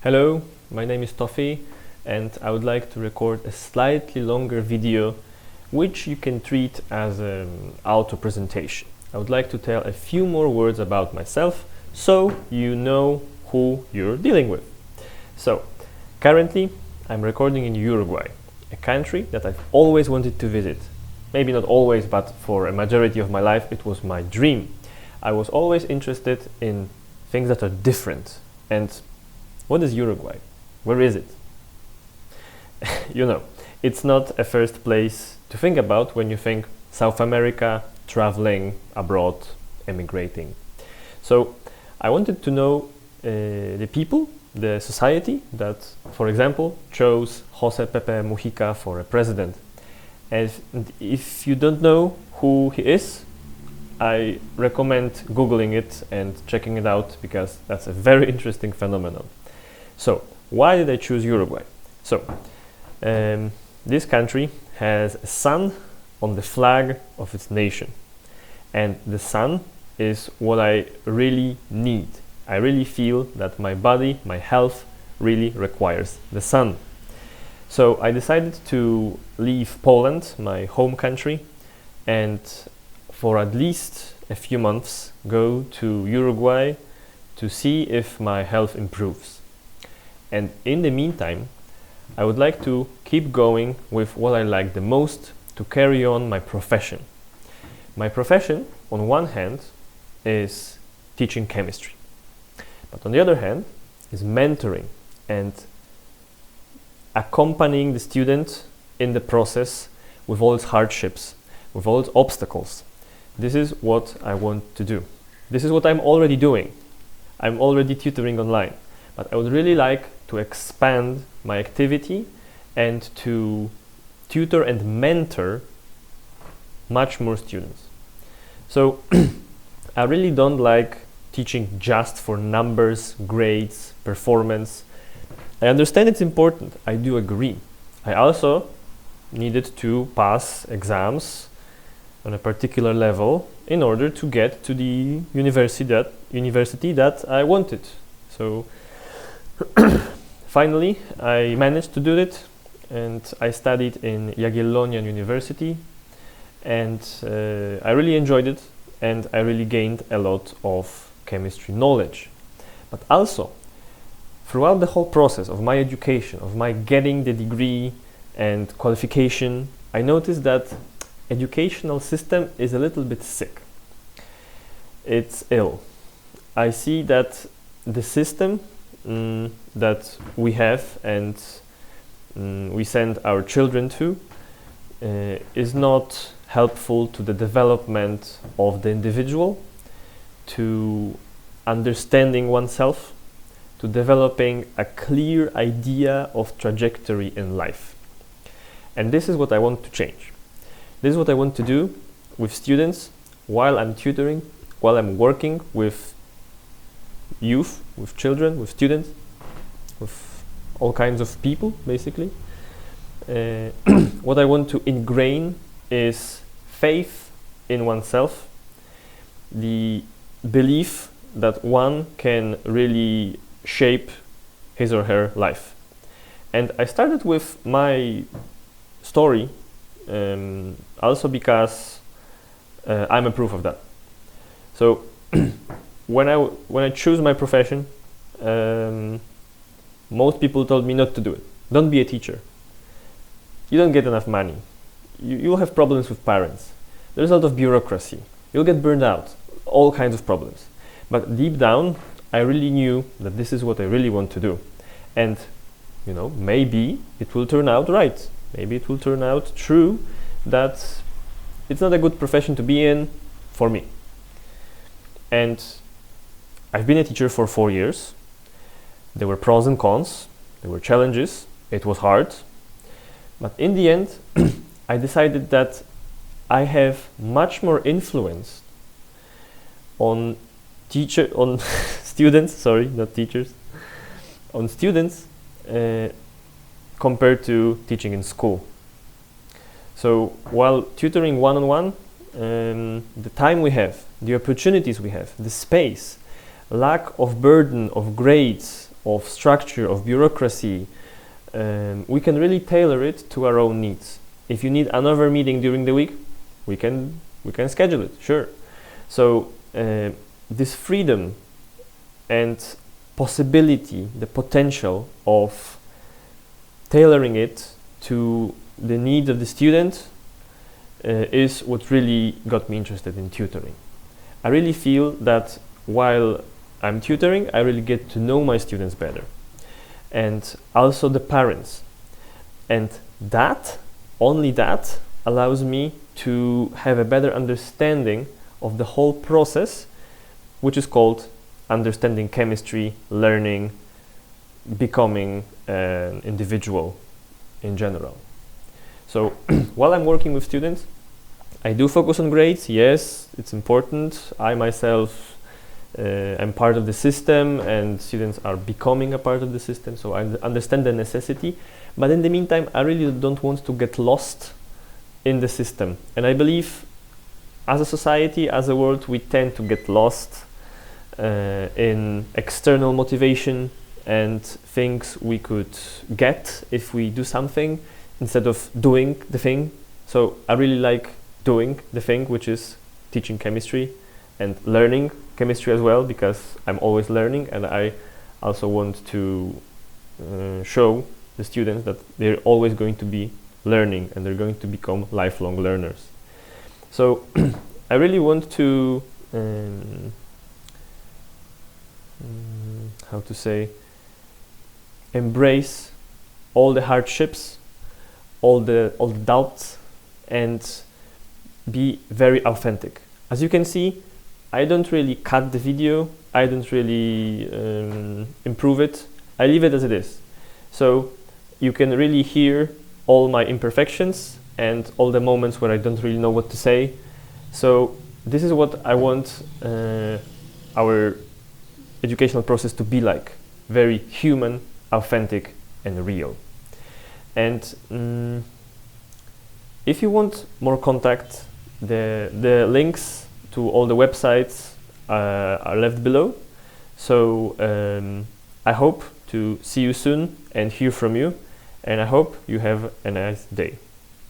Hello, my name is Tofi and I would like to record a slightly longer video which you can treat as an auto presentation. I would like to tell a few more words about myself so you know who you're dealing with. So, currently I'm recording in Uruguay, a country that I've always wanted to visit. Maybe not always, but for a majority of my life it was my dream. I was always interested in things that are different. And what is Uruguay? Where is it? You know, it's not a first place to think about when you think South America, traveling abroad, emigrating. So I wanted to know the people, the society that, for example, chose Jose Pepe Mujica for a president. And if you don't know who he is, I recommend Googling it and checking it out because that's a very interesting phenomenon. So, why did I choose Uruguay? So, this country has a sun on the flag of its nation. And the sun is what I really need. I really feel that my body, my health, really requires the sun. So, I decided to leave Poland, my home country, and for at least a few months go to Uruguay to see if my health improves. And in the meantime, I would like to keep going with what I like the most to carry on my profession. My profession, on one hand, is teaching chemistry. But on the other hand, is mentoring and accompanying the student in the process with all its hardships, with all its obstacles. This is what I want to do. This is what I'm already doing. I'm already tutoring online, but I would really like to expand my activity and to tutor and mentor much more students. So I really don't like teaching just for numbers, grades, performance. I understand it's important. I do agree. I also needed to pass exams on a particular level in order to get to the university that I wanted. So finally I managed to do it, and I studied in Jagiellonian University, and I really enjoyed it, and I really gained a lot of chemistry knowledge. But also throughout the whole process of my education, of my getting the degree and qualification, I noticed that educational system is a little bit sick. It's ill. I see that the system that we have and we send our children to is not helpful to the development of the individual, to understanding oneself, to developing a clear idea of trajectory in life. And this is what I want to change. This is what I want to do with students while I'm tutoring, while I'm working with youth, with children, with students, with all kinds of people, basically. What I want to ingrain is faith in oneself, the belief that one can really shape his or her life. And I started with my story also because I'm a proof of that. So when I choose my profession, most people told me not to do it. Don't be a teacher. You don't get enough money. You'll have problems with parents. There's a lot of bureaucracy. You'll get burned out. All kinds of problems. But deep down, I really knew that this is what I really want to do. And you know, maybe it will turn out right. Maybe it will turn out true that it's not a good profession to be in for me. And I've been a teacher for 4 years. There were pros and cons. There were challenges. It was hard. But in the end, I decided that I have much more influence on students, sorry, not teachers, on students compared to teaching in school. So while tutoring one-on-one, the time we have, the opportunities we have, the space, lack of burden of grades, of structure, of bureaucracy, we can really tailor it to our own needs. If you need another meeting during the week, we can schedule it, sure. So this freedom and possibility, the potential of tailoring it to the need of the student is what really got me interested in tutoring. I really feel that while I'm tutoring, I really get to know my students better, and also the parents. And that, only that, allows me to have a better understanding of the whole process, which is called understanding chemistry, learning, becoming an individual in general. So while I'm working with students, I do focus on grades. Yes, it's important. I myself am part of the system, and students are becoming a part of the system, so I understand the necessity. But in the meantime, I really don't want to get lost in the system. And I believe as a society, as a world, we tend to get lost in external motivation and things we could get if we do something instead of doing the thing. So I really like doing the thing, which is teaching chemistry and learning chemistry as well, because I'm always learning, and I also want to show the students that they're always going to be learning and they're going to become lifelong learners. So I really want to how to say, embrace all the hardships, all the doubts, and be very authentic. As you can see, I don't really cut the video, I don't really improve it, I leave it as it is. So you can really hear all my imperfections and all the moments where I don't really know what to say. So this is what I want our educational process to be like: very human, authentic, and real. And if you want more contact, the links to all the websites are left below. So I hope to see you soon and hear from you, and I hope you have a nice day.